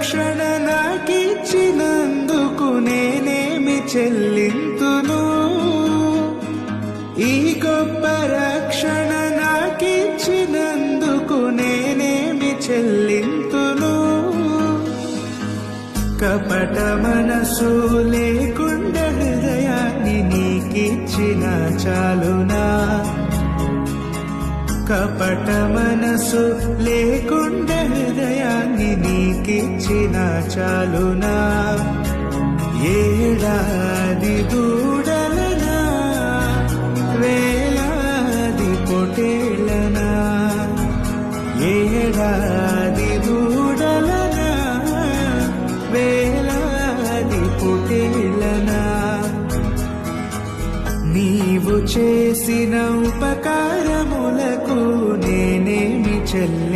రక్షణ నాకిచ్చినందుకు నేనేమి చెల్లింతును? ఈ గొప్ప రక్షణ నాకిచ్చినందుకు నేనేమి చెల్లింతును? కపట మనసు లేకుండా హృదయాన్ని నీకిచ్చిన చాలునా? కపట మనసు లేకుండా హృదయాన్ని నీకిచ్చిన చాలునా? ఏడాది దూడలనా, వేలాది పొటేళ్ళనా? ఏడాది దూడలనా, వేలాది పొటేళ్ళనా? నీవు చేసిన ఉపకారములకు నేనేమి చెల్లి